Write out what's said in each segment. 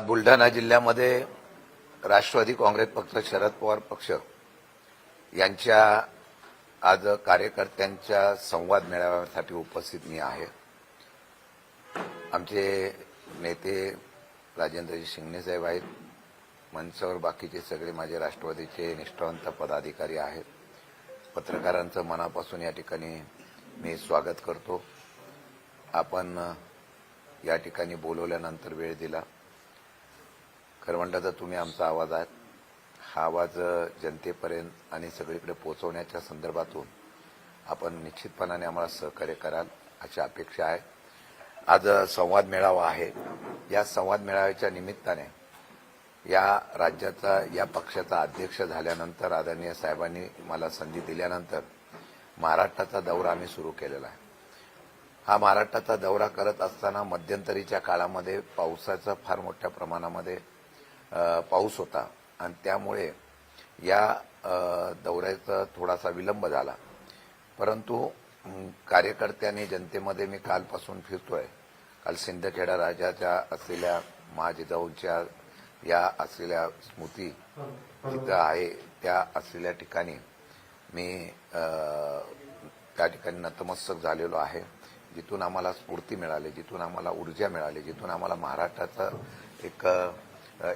बुलढाणा जिल्ह्यामध्ये राष्ट्रवादी काँग्रेस पक्ष, शरद पवार पक्ष यांच्या आज कार्यकर्त्यांच्या संवाद मेळाव्यासाठी उपस्थित मी आहे। आमचे नेते राजेंद्रजी शिंगणे साहेब आहेत, मंचावर बाकीचे सगळे माझे राष्ट्रवादीचे निष्ठावंत पदाधिकारी आहेत। पत्रकारांचं मनापासून या ठिकाणी मी स्वागत करतो। आपण या ठिकाणी बोलवल्यानंतर वेळ दिला। खरवंडाचा तुम्ही आमचा आवाज आहात। हा आवाज जनतेपर्यंत आणि सगळीकडे पोहोचवण्याच्या संदर्भातून आपण निश्चितपणाने आम्हाला सहकार्य कराल अशी अपेक्षा आहे। आज संवाद मेळावा आहे। या संवाद मेळाव्याच्या निमित्ताने या राज्याचा या पक्षाचा अध्यक्ष झाल्यानंतर आदरणीय साहेबांनी मला संधी दिल्यानंतर महाराष्ट्राचा दौरा आम्ही सुरू केलेला आहे। हा महाराष्ट्राचा दौरा करत असताना मध्यंतरीच्या काळामध्ये पावसाचा फार मोठ्या प्रमाणामध्ये पाऊस होता आणि त्यामुळे या दौऱ्याचा थोडासा विलंब झाला। परंतु कार्यकर्त्यांनी जनतेमध्ये मी कालपासून फिरतोय। काल सिंदखेडा राजाच्या असलेल्या महाजिजाऊच्या या असलेल्या स्मृती जिथं आहे त्या असलेल्या ठिकाणी मी त्या ठिकाणी नतमस्तक झालेलो आहे, जिथून आम्हाला स्फूर्ती मिळाली, जिथून आम्हाला ऊर्जा मिळाली, जिथून आम्हाला महाराष्ट्राचा एक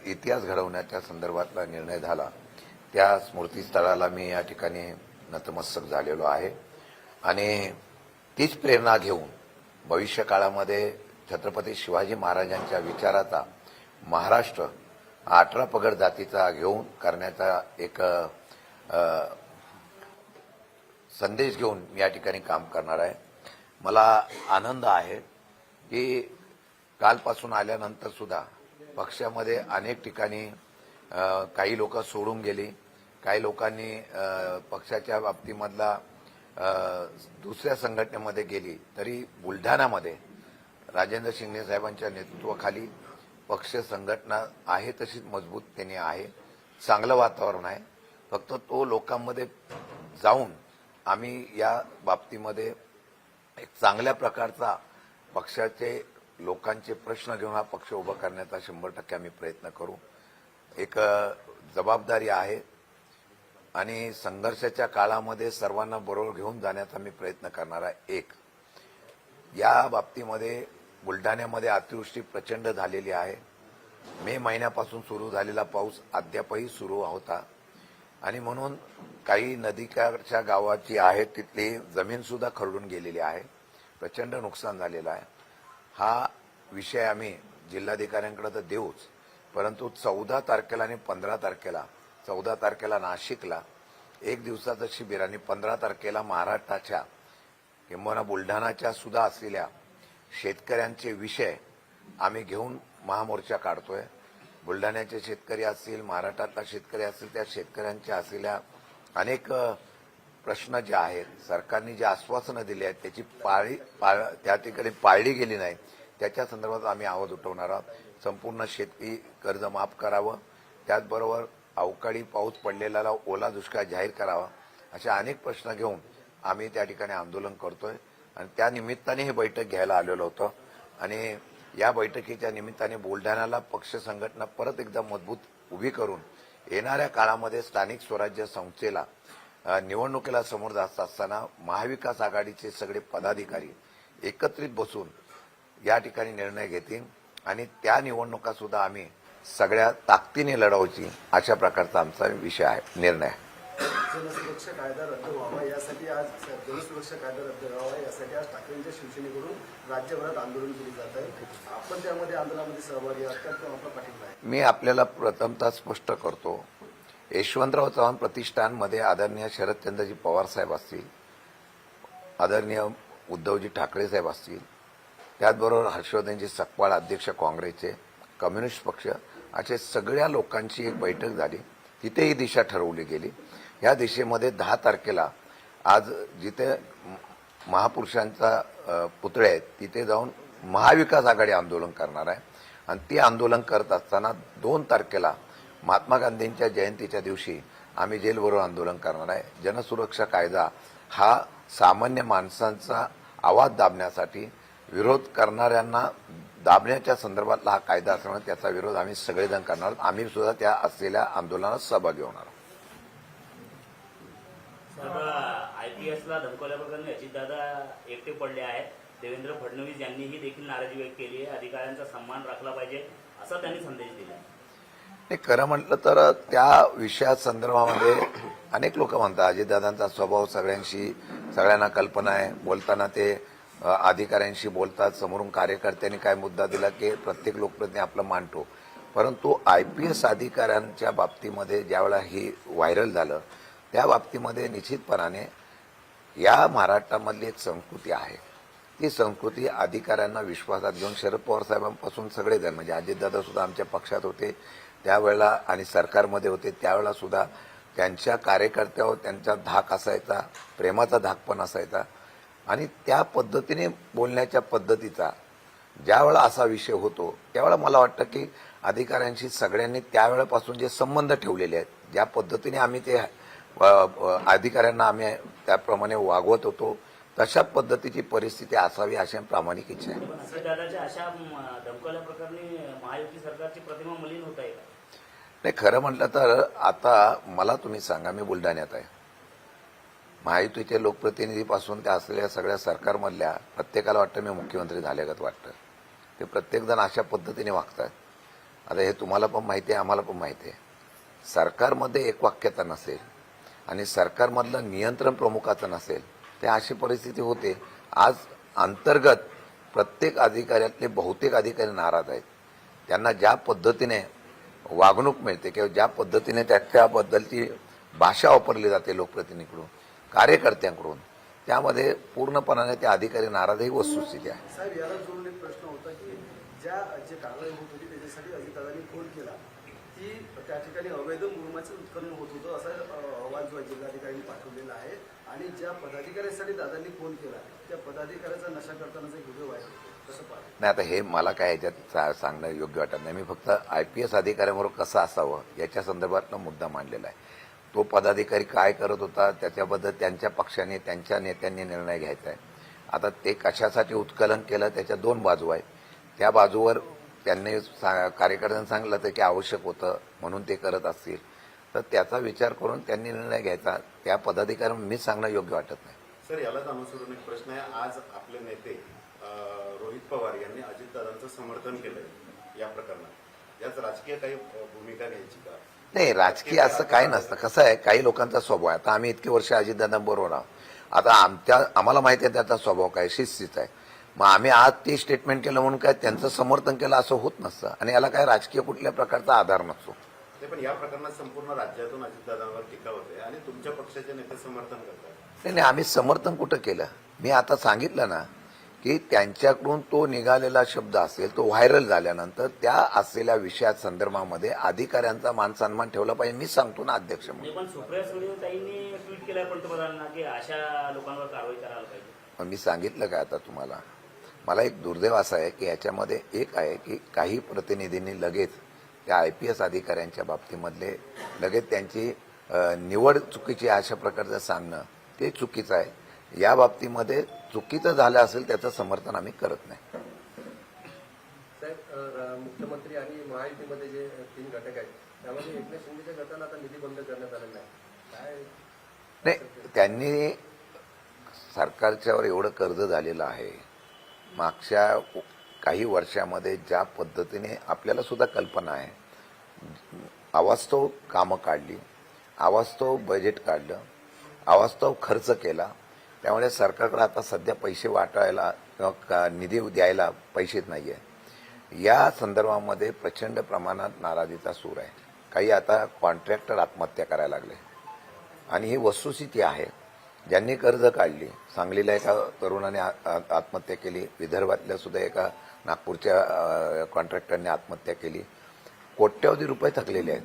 इतिहास घडवण्याच्या संदर्भातला निर्णय झाला। त्या स्मृतीस्थळाला मी या ठिकाणी नतमस्तक झालेलो आहे आणि तीच प्रेरणा घेऊन भविष्य काळामध्ये छत्रपती शिवाजी महाराजांच्या विचाराचा महाराष्ट्र 18 पगड जातीचा घेऊन करण्याचा एक संदेश घेऊन या ठिकाणी काम करणार आहे। मला आनंद आहे की कालपासून आल्यानंतर सुद्धा पक्षामध्ये अनेक ठिकाणी काही लोक सोडून गेली, काही लोकांनी पक्षाच्या बाबतीमधला दुसऱ्या संघटनेमध्ये गेली, तरी बुलढाण्यामध्ये राजेंद्र शिंगणे साहेबांच्या नेतृत्वाखाली पक्ष संघटना आहे तशीच मजबूततेने आहे। चांगलं वातावरण आहे। फक्त तो लोकांमध्ये जाऊन आम्ही या बाबतीमध्ये एक चांगल्या प्रकारचा पक्षाचे लोकांचे प्रश्न घेऊन हा पक्ष उभा करण्याचा 100% आम्ही प्रयत्न करू। एक जबाबदारी आहे आणि संघर्षाच्या काळामध्ये सर्वांना बरोबर घेऊन जाण्याचा मी प्रयत्न करणार आहे। एक या बाबतीमध्ये बुलढाण्यामध्ये अतिवृष्टी प्रचंड झालेली आहे। मे महिन्यापासून सुरू झालेला पाऊस अद्यापही सुरू होता आणि म्हणून काही नदीकाठच्या गावाची आहे तिथली जमीन सुद्धा खरडून गेलेली आहे। प्रचंड नुकसान झालेलं आहे। हा विषय आम्ही जिल्हाधिकाऱ्यांकडे तर देऊच, परंतु 14 तारखेला आणि 15 तारखेला 14 तारखेला नाशिकला एक दिवसाचं शिबिर आणि 15 तारखेला महाराष्ट्राच्या किंवा बुलढाणाच्या सुद्धा असलेल्या शेतकऱ्यांचे विषय आम्ही घेऊन महामोर्चा काढतोय। बुलढाण्याचे शेतकरी असतील, महाराष्ट्रातला शेतकरी असतील, त्या शेतकऱ्यांच्या असलेल्या अनेक प्रश्न जे आहेत, सरकारने जे आश्वासनं दिली आहेत त्याची त्या ठिकाणी पाळली गेली नाही, त्याच्या संदर्भात आम्ही आवाज उठवणार आहोत। संपूर्ण शेतकरी कर्ज माफ करावं, त्याचबरोबर अवकाळी पाऊस पडलेला ओला दुष्काळ जाहीर करावा, अशा अनेक प्रश्न घेऊन आम्ही त्या ठिकाणी आंदोलन करतोय आणि त्या निमित्ताने हे बैठक घ्यायला आलेलो होतो आणि या बैठकीच्या निमित्ताने बुलढाण्याला पक्ष संघटना परत एकदा मजबूत उभी करून येणाऱ्या काळामध्ये स्थानिक स्वराज्य संस्थेला निवडणुकीला समोर जात असताना महाविकास आघाडीचे सगळे पदाधिकारी एकत्रित बसून या ठिकाणी निर्णय घेतील आणि त्या निवडणुका सुद्धा आम्ही सगळ्या ताकदीने लढवायची अशा प्रकारचा आमचा विषय आहे, निर्णय आहे। जनसुरक्षा कायदा रद्द व्हावा यासाठी आज जनसुरक्षा कायदा रद्द व्हावा यासाठी आज ठाकरेंच्या शिवसेनेकडून राज्यभरात आंदोलन केले जात आहे। आपण त्यामध्ये आंदोलनामध्ये सहभागी आहात किंवा आपला पाठिंबा आहे? मी आपल्याला प्रथमतः स्पष्ट करतो, यशवंतराव चव्हाण प्रतिष्ठानमध्ये आदरणीय शरदचंद्रजी पवार साहेब असतील, आदरणीय उद्धवजी ठाकरे साहेब असतील, त्याचबरोबर हर्षवर्धनजी सकपाळ अध्यक्ष काँग्रेसचे, कम्युनिस्ट पक्ष, असे सगळ्या लोकांची एक बैठक झाली। तिथे ही दिशा ठरवली गेली। या दिशेमध्ये 10 तारखेला आज जिथे महापुरुषांचा पुतळे आहेत तिथे जाऊन महाविकास आघाडी आंदोलन करणार आहे आणि ते आंदोलन करत असताना 2 तारखेला महात्मा गांधींच्या जयंतीच्या दिवशी आम्ही जेलभरो आंदोलन करणार आहे। जनसुरक्षा कायदा हा सामान्य माणसांचा आवाज दाबण्यासाठी, विरोध करणाऱ्यांना दाबण्याच्या संदर्भातला हा कायदा असल्यामुळे त्याचा विरोध आम्ही सगळेजण करणार आहोत. आम्ही सुद्धा त्या असलेल्या आंदोलनात सहभागी होणार आहोत. आयपीएसला धमकावल्याप्रकरणी अजितदादा एकटे पडले आहेत. देवेंद्र फडणवीस यांनीही देखील नाराजी व्यक्त केली आहे. अधिकाऱ्यांचा सन्मान राखला पाहिजे असा त्यांनी संदेश दिला. नाही, खरं म्हटलं तर त्या विषया संदर्भामध्ये अनेक लोक म्हणतात अजितदादांचा स्वभाव सगळ्यांना कल्पना आहे. बोलताना ते अधिकाऱ्यांशी बोलतात, समोरून कार्यकर्त्यांनी काय मुद्दा दिला की प्रत्येक लोकप्रतिनिधी आपलं मांडतो. परंतु आयपीएस अधिकाऱ्यांच्या बाबतीमध्ये ज्यावेळेला हे व्हायरल झालं त्या बाबतीमध्ये निश्चितपणाने या महाराष्ट्रामधली एक संस्कृती आहे. ती संस्कृती अधिकाऱ्यांना विश्वासात घेऊन शरद पवार साहेबांपासून सगळेजण म्हणजे अजितदादा सुद्धा आमच्या पक्षात होते त्यावेळेला आणि सरकारमध्ये होते त्यावेळेला सुद्धा त्यांच्या कार्यकर्त्यावर त्यांचा धाक असायचा, प्रेमाचा धाक पण असायचा. आणि त्या पद्धतीने बोलण्याच्या पद्धतीचा ज्यावेळेला असा विषय होतो त्यावेळेला मला वाटतं की अधिकाऱ्यांशी सगळ्यांनी त्यावेळेपासून जे संबंध ठेवलेले आहेत, ज्या पद्धतीने आम्ही ते अधिकाऱ्यांना आम्ही त्याप्रमाणे वागवत होतो तशा पद्धतीची परिस्थिती असावी अशी प्रामाणिक इच्छा आहे. अजितदादाच्या अशा धमकावल्या प्रकरणी महायुती सरकारची प्रतिमा मलिन होत आहे का? नाही, खरं म्हटलं तर आता मला तुम्ही सांगा, मी बुलढाण्यात आहे. महायुतीचे लोकप्रतिनिधीपासून त्या असलेल्या सगळ्या सरकारमधल्या प्रत्येकाला वाटतं मी मुख्यमंत्री झाल्यागत वाटतं. ते प्रत्येकजण अशा पद्धतीने वागतात. आता हे तुम्हाला पण माहिती आहे, आम्हाला पण माहिती आहे. सरकारमध्ये एकवाक्यता नसेल आणि सरकारमधलं नियंत्रण प्रमुखाचं नसेल ते अशी परिस्थिती होते. आज अंतर्गत प्रत्येक अधिकाऱ्यातले बहुतेक अधिकारी नाराज आहेत. त्यांना ज्या पद्धतीने वागणूक मिळते किंवा ज्या पद्धतीने त्याच्याबद्दलची भाषा वापरली जाते लोकप्रतिनिधीकडून कार्यकर्त्यांकडून त्यामध्ये पूर्णपणाने ते अधिकारी नाराज ही वस्तुस्थिती आहे. साहेब, याला जोडून एक प्रश्न होता की जे कारवाई होत होती त्याच्यासाठी अजितदादांनी फोन केला की त्या ठिकाणी अवैध मुरुमाचं उत्खनन होत होतं असा अहवाल जो जिल्हाधिकाऱ्यांनी पाठवलेला आहे आणि ज्या पदाधिकाऱ्यांसाठी दादांनी फोन केला त्या पदाधिकाऱ्याचा नशा करतानाचा एक व्हिडिओ आहे कसं पाहिजे? नाही, आता हे मला काय याच्यात सांगणं योग्य वाटत नाही. मी फक्त आयपीएस अधिकाऱ्यांबरोबर कसं असावं याच्या संदर्भातला मुद्दा मांडलेला आहे. तो पदाधिकारी काय करत होता त्याच्याबद्दल त्यांच्या पक्षाने त्यांच्या नेत्यांनी निर्णय घ्यायचा आहे. आता ते कशासाठी उत्कलन केलं त्याच्या दोन बाजू आहेत. त्या बाजूवर त्यांनी कार्यकर्त्यांनी सांगितलं होतं की आवश्यक होतं म्हणून ते करत असतील तर त्याचा विचार करून त्यांनी निर्णय घ्यायचा. त्या पदाधिकाऱ्यांना मी सांगणं योग्य वाटत नाही. सर, यालाच अनुसरून एक प्रश्न आहे. आज आपले नेते रोहित पवार यांनी अजितदादांचं समर्थन केलंय या प्रकरणात. याच राजकीय काही भूमिका घ्यायची का? नाही, राजकीय असं काय नसतं. कसं आहे, काही लोकांचा स्वभाव आहे. आता आम्ही इतके वर्ष अजितदादांबरोबर आहोत. आता आम्हाला माहिती आहे त्याचा स्वभाव काय, शिस्तीचा आहे. मग आम्ही आज ते स्टेटमेंट केलं म्हणून काय त्यांचं समर्थन केलं असं होत नसतं आणि याला काय राजकीय कुठल्या प्रकारचा आधार नसतो. पण या प्रकरणात संपूर्ण राज्यातून अजितदादांवर टीका होते आणि तुमच्या पक्षाचे नेते समर्थन करतात. नाही, आम्ही समर्थन कुठं केलं? मी आता सांगितलं ना की त्यांच्याकडून तो निघालेला शब्द असेल तो व्हायरल झाल्यानंतर त्या असलेल्या विषया संदर्भामध्ये अधिकाऱ्यांचा मान सन्मान ठेवला पाहिजे. मी सांगतो ना अध्यक्ष म्हणून. पण सुप्रिया सुळेताईंनी ट्विट केलं पंतप्रधानांना की अशा लोकांवर कारवाई करायला पाहिजे. मग मी सांगितलं काय आता तुम्हाला? मला एक दुर्दैव असा आहे की याच्यामध्ये एक आहे की काही प्रतिनिधींनी लगेच त्या आयपीएस अधिकाऱ्यांच्या बाबतीमधले लगेच त्यांची निवड चुकीची अशा प्रकारचं सांगणं ते चुकीचं आहे. या बाबतीमध्ये चुकीचं झालं असेल त्याचं समर्थन आम्ही करत नाही. साहेब, मुख्यमंत्री आणि महायुतीमध्ये जे 3 घटक आहेत त्यामध्ये एकनाथ शिंदेच्या गटाला आता निधी बंद करण्यात आलेला आहे. नाही, त्यांनी सरकारच्यावर एवढं कर्ज झालेलं आहे मागच्या काही वर्षामध्ये ज्या पद्धतीने आपल्याला सुद्धा कल्पना आहे. अवास्तव कामं काढली, अवास्तव बजेट काढलं, अवास्तव खर्च केला. त्यामुळे सरकारकडे आता सध्या पैसे वाटायला किंवा निधी द्यायला पैसेच नाही आहे. या संदर्भामध्ये प्रचंड प्रमाणात नाराजीचा सूर आहे. काही आता कॉन्ट्रॅक्टर आत्महत्या करायला लागले आणि ही वस्तुस्थिती आहे. ज्यांनी कर्ज काढली, सांगलीला एका तरुणाने आत्महत्या केली, विदर्भातल्या सुद्धा एका नागपूरच्या कॉन्ट्रॅक्टरने आत्महत्या केली. कोट्यवधी रुपये थकलेले आहेत.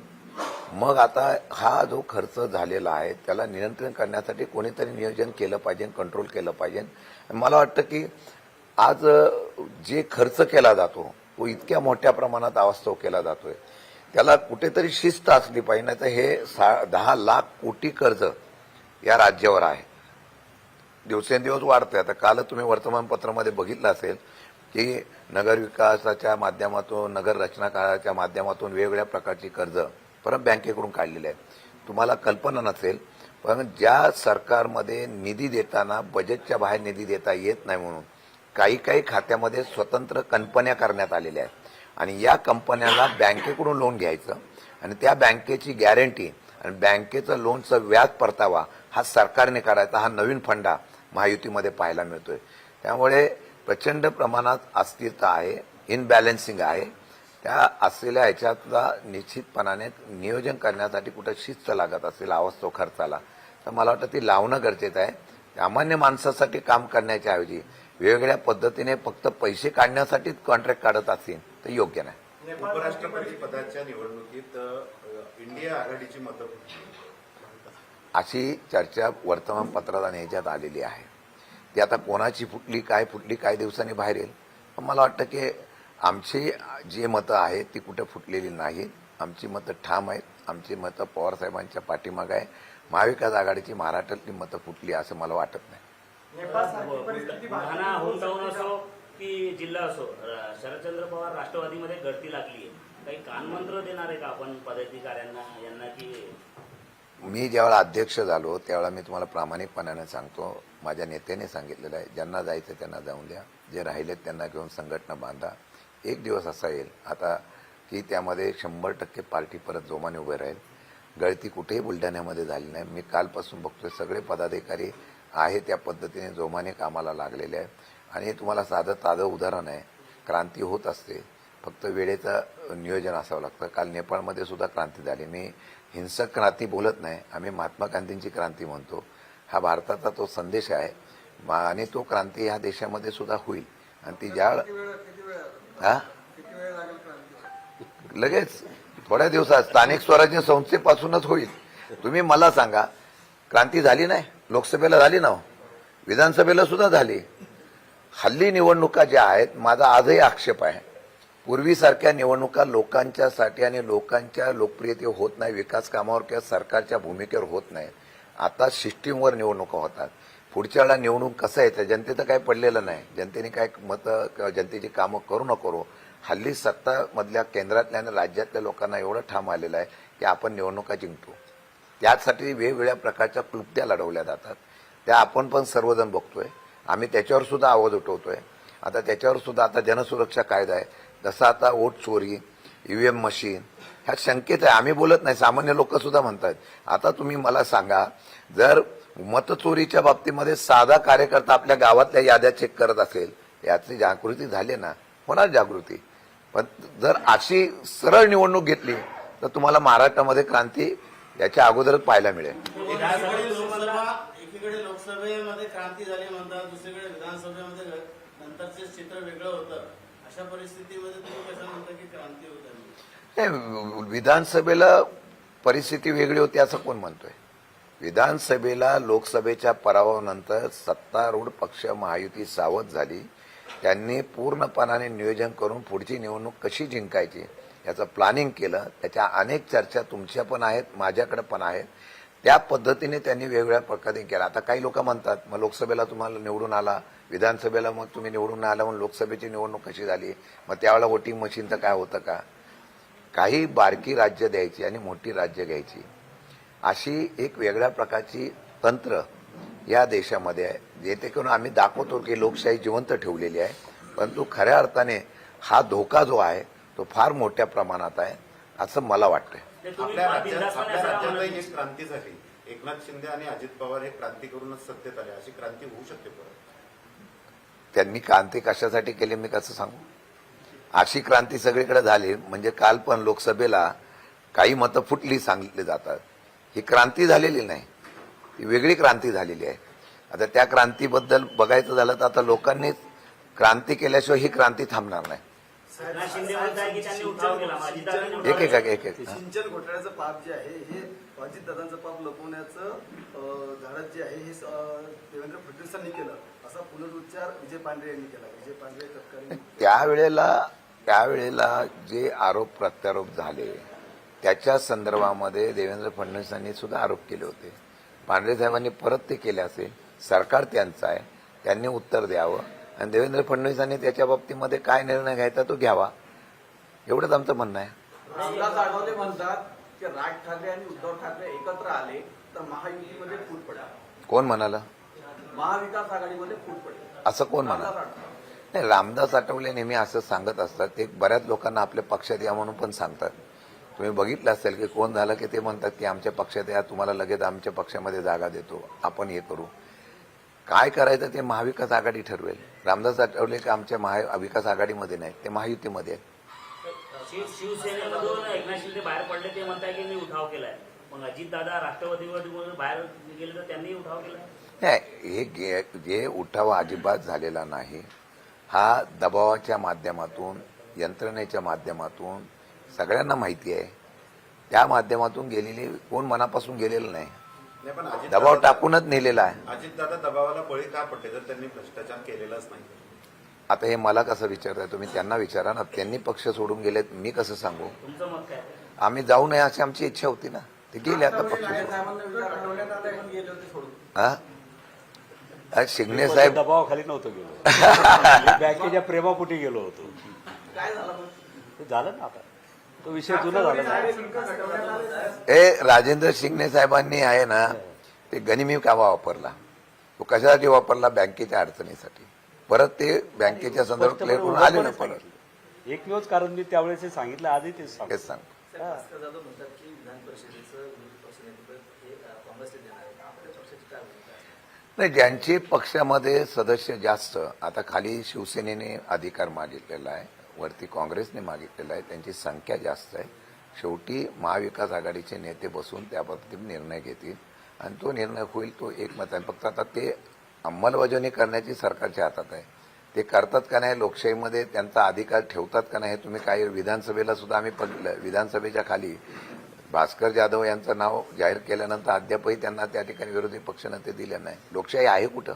मग आता हा जो खर्च झालेला आहे त्याला नियंत्रण करण्यासाठी कोणीतरी नियोजन केलं पाहिजे, कंट्रोल केलं पाहिजे. मला वाटतं की आज जे खर्च केला जातो तो इतक्या मोठ्या प्रमाणात अवास्तव केला जातोय त्याला कुठेतरी शिस्त असली पाहिजे. नाही तर हे 10 लाख कोटी कर्ज या राज्यावर आहे. दिवसेंदिवस वाढतंय. आता काल तुम्ही वर्तमानपत्रामध्ये बघितलं असेल की नगर विकासाच्या माध्यमातून, नगर रचनाकाराच्या माध्यमातून वेगवेगळ्या प्रकारची कर्ज परत बँकेकडून काढलेली आहेत. तुम्हाला कल्पना नसेल, पण ज्या सरकारमध्ये निधी देताना बजेटच्या बाहेर निधी देता येत नाही म्हणून काही खात्यामध्ये स्वतंत्र कंपन्या करण्यात आलेल्या आहेत आणि या कंपन्याला बँकेकडून लोन घ्यायचं आणि त्या बँकेची गॅरंटी आणि बँकेचं लोनचं व्याज परतावा हा सरकारने करायचा. हा नवीन फंडा महायुतीमध्ये पाहायला मिळतोय. त्यामुळे प्रचंड प्रमाणात अस्थिरता आहे, इनबॅलन्सिंग आहे. त्या असलेल्या ह्याच्यातला निश्चितपणाने नियोजन करण्यासाठी कुठं शिस्त लागत असेल अवास्तव खर्चाला, तर मला वाटतं ती लावणं गरजेचं आहे. सामान्य माणसासाठी काम करण्याच्या ऐवजी वेगवेगळ्या पद्धतीने फक्त पैसे काढण्यासाठीच कॉन्ट्रॅक्ट काढत असेल तर योग्य नाही. उपराष्ट्रपती पदाच्या निवडणुकीत इंडिया आघाडीची मतं अशी चर्चा वर्तमानपत्रात आणि ह्याच्यात आलेली आहे. ती आता कोणाची फुटली काय दिवसांनी बाहेर येईल. पण मला वाटतं की आमची जी मतं आहेत ती कुठे फुटलेली नाहीत. आमची मतं ठाम आहेत. आमची मतं पवारसाहेबांच्या पाठीमागे आहे. महाविकास आघाडीची महाराष्ट्रातली मतं फुटली असं मला वाटत नाही. बुलढाणा होमटाऊन असो की जिल्हा असो, शरदचंद्र पवार राष्ट्रवादीमध्ये गळती लागली आहे. काही कानमंत्र देणार आहे का आपण पदाधिकाऱ्यांना यांना, की मी ज्यावेळा अध्यक्ष झालो त्यावेळा मी तुम्हाला प्रामाणिकपणाने सांगतो, माझ्या नेत्याने सांगितलेलं आहे, ज्यांना जायचं त्यांना जाऊन द्या, जे राहिलेत त्यांना घेऊन संघटना बांधा. एक दिवस असा येईल आता की त्यामध्ये 100% पार्टी परत जोमाने उभे राहील. गळती कुठेही बुलढाण्यामध्ये झाली नाही. मी कालपासून बघतोय सगळे पदाधिकारी आहे त्या पद्धतीने जोमाने कामाला लागलेले आहेत. आणि तुम्हाला साधं ताजं उदाहरण आहे, क्रांती होत असते, फक्त वेळेचं नियोजन असावं लागतं. काल नेपाळमध्ये सुद्धा क्रांती झाली. मी हिंसक क्रांती बोलत नाही, आम्ही महात्मा गांधींची क्रांती म्हणतो. हा भारताचा तो संदेश आहे आणि तो क्रांती ह्या देशामध्ये सुद्धा होईल. आणि ती ज्या लगेच थोड्या दिवसात स्थानिक स्वराज्य संस्थेपासूनच होईल. तुम्ही मला सांगा, क्रांती झाली नाही? लोकसभेला झाली ना, विधानसभेला सुद्धा झाली. हल्ली निवडणुका ज्या आहेत, माझा आजही आक्षेप आहे, पूर्वीसारख्या निवडणुका लोकांच्यासाठी आणि लोकांच्या लोकप्रियतेवर होत नाही, विकास कामावर किंवा सरकारच्या भूमिकेवर होत नाही. आता सिस्टीमवर निवडणुका होतात. पुढच्या वेळेला निवडणूक कसं येतं, जनतेचं काही पडलेलं नाही. जनतेने काय मतं किंवा जनतेची कामं करू न करू, हल्ली सत्तामधल्या केंद्रातल्या आणि राज्यातल्या लोकांना एवढं ठाम आलेलं आहे की आपण निवडणुका जिंकतो. त्यासाठी वेगवेगळ्या प्रकारच्या क्लुप्त्या लढवल्या जातात. त्या आपण पण सर्वजण बघतोय. आम्ही त्याच्यावर सुद्धा आवाज उठवतोय. आता त्याच्यावर सुद्धा आता जनसुरक्षा कायदा आहे, जसं आता वोट चोरी, ईव्हीएम मशीन ह्या शंकेत आहे. आम्ही बोलत नाही, सामान्य लोक सुद्धा म्हणतात. आता तुम्ही मला सांगा, जर मतचोरीच्या बाबतीमध्ये साधा कार्यकर्ता आपल्या गावातल्या याद्या चेक करत असेल, याची जागृती झाली ना, होणार जागृती. पण जर अशी सरळ निवडणूक घेतली तर तुम्हाला महाराष्ट्रामध्ये क्रांती याच्या अगोदरच पाहायला मिळेल. एकीकडे लोकसभेमध्ये क्रांती झाली म्हणतात, दुसरीकडे विधानसभेमध्ये नंतरचे चित्र वेगळं होतं. अशा परिस्थितीमध्ये तुम्ही कसं म्हणता की क्रांती होत आहे? विधानसभेला परिस्थिती वेगळी होती असं कोण म्हणतोय? विधानसभेला लोकसभेच्या पराभवानंतर सत्तारूढ पक्ष महायुती सावध झाली. त्यांनी पूर्णपणाने नियोजन करून पुढची निवडणूक कशी जिंकायची याचं प्लॅनिंग केलं. त्याच्या अनेक चर्चा तुमच्या पण आहेत, माझ्याकडे पण आहेत. त्या पद्धतीने त्यांनी वेगवेगळ्या प्रकारे केला. आता काही लोक म्हणतात, मग लोकसभेला तुम्हाला निवडून आला, विधानसभेला मग तुम्ही निवडून आला, म्हणून लोकसभेची निवडणूक कशी झाली, मग त्यावेळेला वोटिंग मशीनचं काय होतं का? काही बारकी राज्य द्यायची आणि मोठी राज्य घ्यायची, अशी एक वेगळ्या प्रकारची तंत्र या देशामध्ये आहे, जेणेकरून आम्ही दाखवतो की लोकशाही जिवंत ठेवलेली आहे. परंतु खऱ्या अर्थाने हा धोका जो आहे तो फार मोठ्या प्रमाणात आहे असं मला वाटतंय. आपल्या राज्यातही एक क्रांती झाली. एकनाथ शिंदे आणि अजित पवार हे क्रांती करूनच सत्तेत आले. अशी क्रांती होऊ शकते परत? त्यांनी क्रांती कशासाठी केली मी कसं सांगू? अशी क्रांती सगळीकडे झाली म्हणजे काल पण लोकसभेला काही मतं फुटली सांगितली जातात. ही क्रांती झालेली नाही, ही वेगळी क्रांती झालेली आहे. आता त्या क्रांतीबद्दल बघायचं झालं तर आता लोकांनी क्रांती केल्याशिवाय ही क्रांती थांबणार नाही. शिंदे म्हणताय की त्यांनी उठाव केला, अजितदादांनी एक सिंचन घोटाळ्याचं पाप जे आहे हे अजितदादांचं पाप लपवण्याचं धाडस जे आहे हे देवेंद्र फडणवीसांनी केलं, असा पुनरुच्चार विजय पांढरे यांनी केला. विजय पांढरे तत्कालीन त्यावेळेला जे आरोप प्रत्यारोप झाले त्याच्या संदर्भामध्ये देवेंद्र फडणवीसांनी सुद्धा आरोप केले होते. पांढरे साहेबांनी परत ते केले असेल. सरकार त्यांचं आहे, त्यांनी उत्तर द्यावं आणि देवेंद्र फडणवीसांनी त्याच्या बाबतीमध्ये काय निर्णय घ्यायचा तो घ्यावा, एवढंच आमचं म्हणणं आहे. रामदास आठवले म्हणतात की राज ठाकरे आणि उद्धव ठाकरे एकत्र आले तर महायुतीमध्ये फूट पडेल. कोण म्हणालं? महाविकास आघाडीमध्ये फूट पडेल असं कोण म्हणालं? रामदास आठवले. नाही, रामदास आठवले नेहमी असं सांगत असतात. ते बऱ्याच लोकांना आपल्या पक्षात या म्हणून पण सांगतात. तुम्ही बघितलं असेल की कोण झालं की ते म्हणतात की आमच्या पक्षात या, तुम्हाला लगेच आमच्या पक्षामध्ये जागा देतो, आपण हे करू. काय करायचं ते महाविकास आघाडी ठरवेल. रामदास आठवले की आमच्या महाविकास आघाडीमध्ये नाही, ते महायुतीमध्ये आहेत. शिवसेनेमधून एकनाथ शिंदे बाहेर पडले, ते म्हणताय की मी उठाव केलाय. मग अजितदादा राष्ट्रवादीमधून बाहेर गेले तर त्यांनी उठाव केलाय. नाही, हे जे उठाव अजिबात झालेला नाही. हा दबावाच्या माध्यमातून, यंत्रणेच्या माध्यमातून, सगळ्यांना माहिती आहे, त्या माध्यमातून गेलेली, कोण मनापासून गेलेलं नाही. नाही, पण दबाव टाकूनच नेलेला आहे. अजितदादा दबावाला बळी का पडले जर त्यांनी भ्रष्टाचार केलेलाच नाही? आता हे मला कसं विचारताय तुम्ही? त्यांना विचारा ना. त्यांनी पक्ष सोडून गेलेत, मी कसं सांगू? तुमचं मत काय? आम्ही जाऊ नये अशी आमची इच्छा होती ना. ते गेले आता पक्ष सोडून. गेले होते सोडून. हा, शिंगणे साहेब दबावाखाली नव्हतं गेलो. बँकेच्या प्रेमापोटी गेलो होतो. काय झालं मग? ते झालं ना, आता तो विषय जुना झाला ना. हे राजेंद्र शिंगणे साहेबांनी आहे ना, ते गनिमी कावा वापरला. तो कशासाठी वापरला? बँकेच्या अडचणीसाठी. परत ते बँकेच्या संदर्भात क्लिअर करून आले ना परत. एकमेवच कारण मी त्यावेळेस हे सांगितलं, आजही तेच सांगतो. हेच सांग. भास्कर जाधव म्हणतात की विधान परिषदेचं विरोधी पक्षनेतेपद हे काँग्रेसला देणार आहे. आपल्या पक्षाची काय भूमिका आहे? नाही, ज्यांचे पक्षामध्ये सदस्य जास्त, आता खाली शिवसेनेने अधिकार मागितलेला आहे, वरती काँग्रेसने मागितलेला आहे, त्यांची संख्या जास्त आहे. शेवटी महाविकास आघाडीचे नेते बसून त्याबाबतीत निर्णय घेतील आणि तो निर्णय होईल, तो एकमत आहे. फक्त आता ते अंमलबजावणी करण्याची सरकारच्या हातात आहे. ते करतात का नाही, लोकशाहीमध्ये त्यांचा अधिकार ठेवतात का नाही, हे तुम्ही काही विधानसभेला सुद्धा आम्ही बघितलं. विधानसभेच्या खाली भास्कर जाधव यांचं नाव जाहीर केल्यानंतर अद्यापही त्यांना त्या ठिकाणी विरोधी पक्षनेते दिले नाही. लोकशाही आहे कुठं?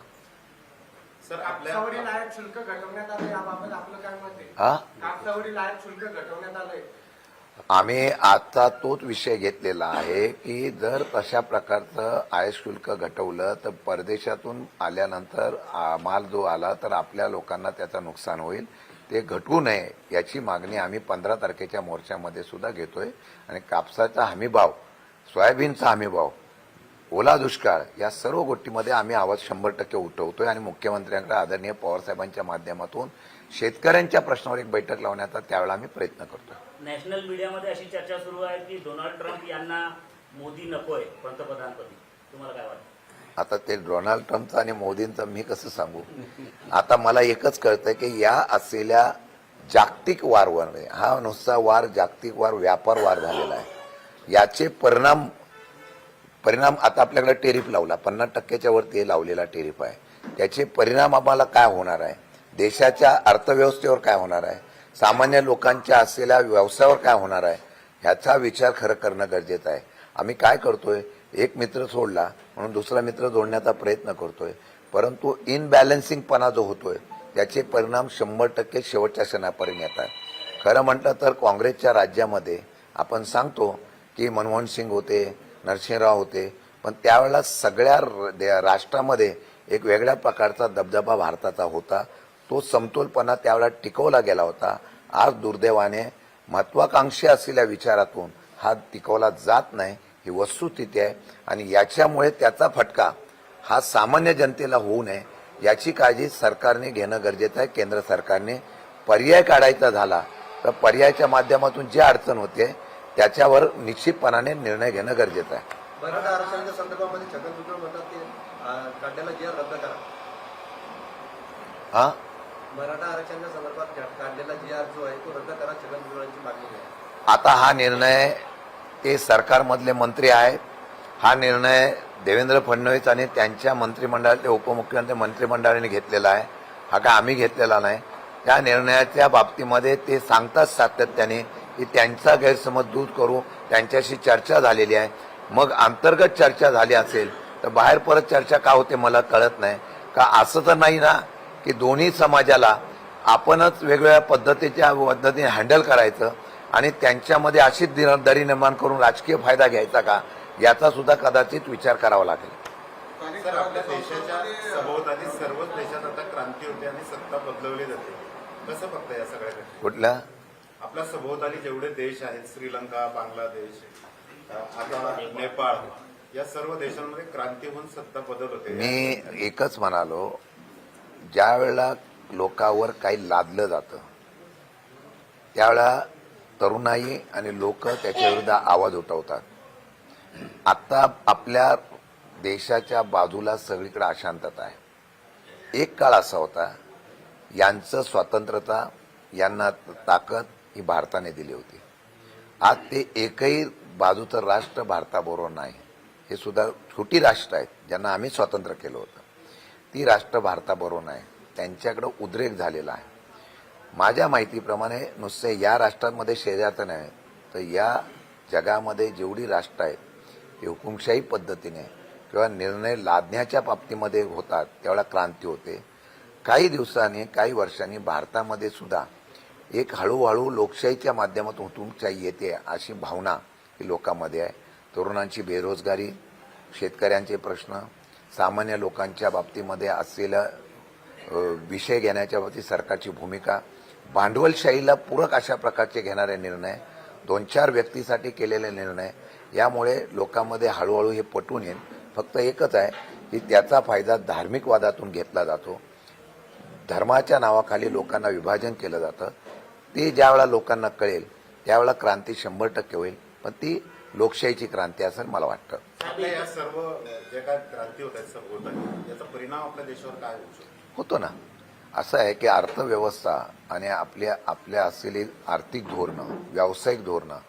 सर, आपल्या कापसावरील आयात शुल्क घटवण्यात आलं, याबाबत आपलं काय मत आहे? हा, कापसावरील आयात शुल्क घटवण्यात आलंय. आम्ही आता तोच विषय घेतलेला आहे की जर तशा प्रकारचं आयात शुल्क घटवलं तर परदेशातून आल्यानंतर माल जो आला तर आपल्या लोकांना त्याचं नुकसान होईल. ते घटवू नये याची मागणी आम्ही 15 तारखेच्या मोर्चामध्ये सुद्धा घेतोय. आणि कापसाचा हमीभाव, सोयाबीनचा हमीभाव, ओला दुष्काळ, या सर्व गोष्टीमध्ये आम्ही आवाज 100% उठवतोय. आणि मुख्यमंत्र्यांकडे आदरणीय पवारसाहेबांच्या माध्यमातून शेतकऱ्यांच्या प्रश्नावर एक बैठक लावण्याचा त्यावेळेला आम्ही प्रयत्न करतोय. नॅशनल मीडियामध्ये अशी चर्चा सुरू आहे की डोनाल्ड ट्रम्प यांना मोदी नकोय पंतप्रधानपदी. तुम्हाला काय वाटतं? आता ते डोनाल्ड ट्रम्पचं आणि मोदींचं मी कसं सांगू? आता मला एकच कळतंय की या असलेल्या जागतिक वारवर, हा नुसता वार जागतिक वार, व्यापार वार झालेला आहे. याचे परिणाम आता आपल्याकडे टेरिफ लावला, 50%च्या वरती लावलेला टेरिफ आहे. त्याचे परिणाम आम्हाला काय होणार आहे? देशाच्या अर्थव्यवस्थेवर काय होणार आहे? सामान्य लोकांच्या असलेल्या व्यवसायावर काय होणार आहे? ह्याचा विचार खरं करणं गरजेचं आहे. आम्ही काय करतोय? एक मित्र सोडला म्हणून दुसरा मित्र जोडण्याचा प्रयत्न करतोय, परंतु इनबॅलन्सिंगपणा जो होतोय त्याचे परिणाम 100% शेवटच्या क्षणापर्यंत येतात. खरं म्हटलं तर काँग्रेसच्या राज्यामध्ये आपण सांगतो की मनमोहन सिंग होते, नरसिंहराव होते, पण त्यावेळेला सगळ्या राष्ट्रामध्ये एक वेगळ्या प्रकारचा दबदबा भारताचा होता. तो समतोलपणा त्यावेळेला टिकवला गेला होता. आज दुर्दैवाने महत्वाकांक्षी असलेल्या विचारातून हा टिकवला जात नाही, ही वस्तुस्थिती आहे. आणि याच्यामुळे त्याचा फटका हा सामान्य जनतेला होऊ नये याची काळजी सरकारने घेणं गरजेचं आहे. केंद्र सरकारने पर्याय काढायचा झाला तर पर्यायाच्या माध्यमातून जी अडचण होते त्याच्यावर निश्चितपणाने निर्णय घेणं गरजेचं आहे. मराठा आरक्षणाच्या संदर्भामध्ये छगन भुजबळ म्हणतात ते काढलेला जी आर रद्द करा. हा, मराठा आरक्षणाच्या संदर्भात काढलेला जी आर जो आहे तो रद्द करा, छगन भुजबळांची मागणी आहे. आता हा निर्णय ते सरकारमधले मंत्री आहेत. हा निर्णय देवेंद्र फडणवीस आणि त्यांच्या मंत्रिमंडळातले उपमुख्यमंत्री मंत्रिमंडळाने घेतलेला आहे. हा काय आम्ही घेतलेला नाही. त्या निर्णयाच्या बाबतीमध्ये ते सांगतात सातत्याने की त्यांचा गैरसमज दूर करू, त्यांच्याशी चर्चा झालेली आहे. मग अंतर्गत चर्चा झाली असेल तर बाहेर परत चर्चा का होते मला कळत नाही. का असं तर नाही ना की दोन्ही समाजाला आपणच वेगवेगळ्या पद्धतीने हँडल करायचं आणि त्यांच्यामध्ये अशी दरी निर्माण करून राजकीय फायदा घ्यायचा का, याचा सुद्धा कदाचित विचार करावा लागेल. सर, आपल्या देशाच्या सभोवताली सर्वच देशात आता क्रांती होते आणि सत्ता बदलवली जाते. कसं बघता या सगळ्या गोष्टी? कुठल्या आपल्या सभोवताली जेवढे देश आहेत, श्रीलंका, बांगलादेश, आता नेपाळ, या सर्व देशांमध्ये क्रांती होऊन सत्ता बदल होते. मी एकच म्हणालो, ज्या वेळेला लोकांवर काही लादलं जातं त्यावेळेला तरुणाई आणि लोक त्याच्या विरुद्ध आवाज उठवतात. आता आपल्या देशाच्या बाजूला सगळीकडे अशांतता आहे. एक काळ असा होता, यांचं स्वातंत्र्यता, यांना ताकद ही भारताने दिली होती. आज ते एकही बाजूचं राष्ट्र भारताबरोबर नाही. हे सुद्धा छोटी राष्ट्र आहेत ज्यांना आम्ही स्वातंत्र्य केलं होतं, ती राष्ट्र भारताबरोबर नाही. त्यांच्याकडे उद्रेक झालेला आहे. माझ्या माहितीप्रमाणे नुसते या राष्ट्रांमध्ये शेजारचं नाही, तर या जगामध्ये जेवढी राष्ट्र आहेत हे हुकुमशाही पद्धतीने किंवा निर्णय लादण्याच्या बाबतीमध्ये होतात त्यावेळेला क्रांती होते. काही दिवसांनी, काही वर्षांनी भारतामध्ये सुद्धा एक हळूहळू लोकशाहीच्या माध्यमातून हुकुमशाही येते अशी भावना ही लोकांमध्ये आहे. तरुणांची बेरोजगारी, शेतकऱ्यांचे प्रश्न, सामान्य लोकांच्या बाबतीमध्ये असलेला विषय घेण्याच्या बाबतीत सरकारची भूमिका, भांडवलशाहीला पूरक अशा प्रकारचे घेणारे निर्णय, 2-4 व्यक्तीसाठी केलेले निर्णय, यामुळे लोकांमध्ये हळूहळू हे पटून येईल. फक्त एकच आहे की त्याचा फायदा धार्मिक वादातून घेतला जातो. धर्माच्या नावाखाली लोकांना विभाजन केलं जातं. ते ज्यावेळेला लोकांना कळेल त्यावेळेला क्रांती 100% होईल, पण ती लोकशाहीची क्रांती असेल मला वाटतं. आपल्या या सर्व जे काय क्रांती होत आहेत सभोवताली, याचा परिणाम आपल्या देशावर काय होऊ शकतो? होतो ना. असं आहे की अर्थव्यवस्था आणि आपल्या असलेली आर्थिक धोरणं, व्यावसायिक धोरणं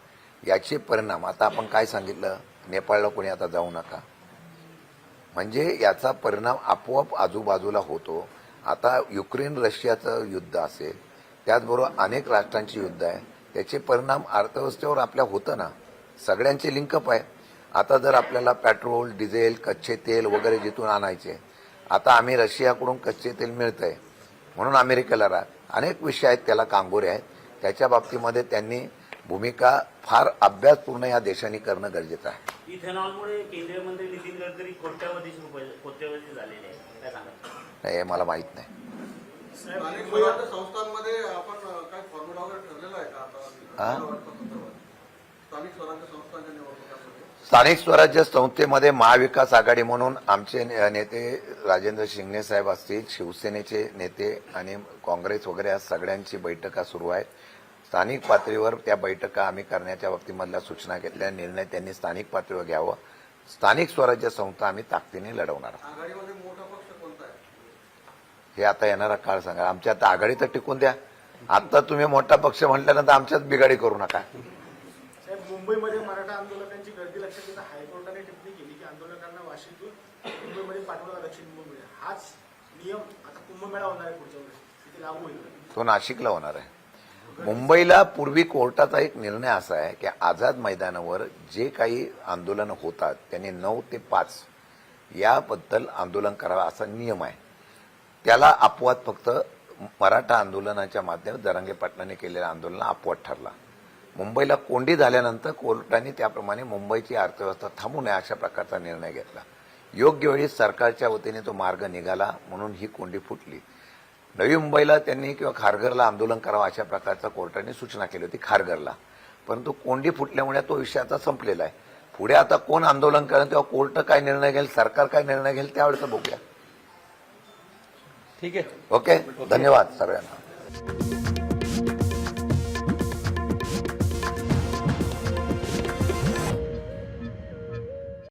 याचे परिणाम, आता आपण काय सांगितलं, नेपाळला कोणी आता जाऊ नका, म्हणजे याचा परिणाम आपोआप आजूबाजूला होतो. आता युक्रेन रशियाचं युद्ध असेल, त्याचबरोबर अनेक राष्ट्रांची युद्ध आहे, त्याचे परिणाम अर्थव्यवस्थेवर आपल्या होतं ना. सगळ्यांचे लिंकअप आहे. आता जर आपल्याला पेट्रोल, डिझेल, कच्चे तेल वगैरे जिथून आणायचे, आता आम्ही रशियाकडून कच्चे तेल मिळतंय म्हणून अमेरिकेला अनेक विषय आहेत, त्याला कांगोरे आहेत. त्याच्या बाबतीमध्ये त्यांनी भूमिका फार अभ्यासपूर्ण या देशांनी करणं गरजेचं आहे. इथेनॉलमुळे केंद्रीय मंत्री नितीन गडकरी कोट्यवधी झालेले आहेत, काय सांगा? नाही, हे मला माहित नाही. स्थानिक स्वराज्य संस्थांमध्ये आपण काय फॉर्म्युला वगैरे ठरलेला आहे का आता? स्थानिक स्वराज्य संस्थांच्या निवडणुकांमध्ये स्थानिक स्वराज्य संस्थेमध्ये महाविकास आघाडी म्हणून आमचे नेते राजेंद्र शिंगणे साहेब असतील, शिवसेनेचे नेते आणि काँग्रेस वगैरे या सगळ्यांची बैठका सुरू आहेत. स्थानिक पातळीवर त्या बैठका आम्ही करण्याच्या बाबतीमधल्या सूचना घेतल्या. निर्णय त्यांनी स्थानिक पातळीवर घ्यावं. स्थानिक स्वराज्य संस्था आम्ही ताकदीने लढवणार आहोत. आघाडीमध्ये मोठा पक्ष कोणता आहे? हे आता येणारा काळ सांगा. आमच्या आता आघाडी तर टिकून द्या. आता तुम्ही मोठा पक्ष म्हटल्यानंतर आमच्याच बिघाडी करू नका. साहेब, मुंबईमध्ये मराठा आंदोलकांची गर्दी लक्षात घेता हायकोर्टाने टिप्पणी केली की आंदोलकांना वाशीतून मुंबईमध्ये पाठवला दक्षिण मुंबईमध्ये. हाच नियम आता कुंभमेळा होणार आहे पुढच्या वर्षी, तिथे लागू होईल. तो नाशिकला होणार आहे. मुंबईला पूर्वी कोर्टाचा एक निर्णय असा आहे की आझाद मैदानावर जे काही आंदोलन होतात त्यांनी 9 ते 5 याबद्दल आंदोलन करावं असा नियम आहे. त्याला अपवाद फक्त मराठा आंदोलनाच्या माध्यमात जरांगे पाटलांनी केलेल्या आंदोलन अपवाद ठरला. मुंबईला कोंडी झाल्यानंतर कोर्टाने त्याप्रमाणे मुंबईची अर्थव्यवस्था थांबू नये अशा प्रकारचा निर्णय घेतला. योग्य वेळी सरकारच्या वतीने तो मार्ग निघाला म्हणून ही कोंडी फुटली. नवी मुंबईला त्यांनी किंवा खारघरला आंदोलन करावं अशा प्रकारचा कोर्टाने सूचना केली होती खारघरला, परंतु कोंडी फुटल्यामुळे तो विषय आता संपलेला आहे. पुढे आता कोण आंदोलन करेल तेव्हा कोर्ट काय निर्णय घेईल, सरकार काय निर्णय घेईल त्यावेळेस बघूया. ठीक आहे. ओके, धन्यवाद सगळ्यांना.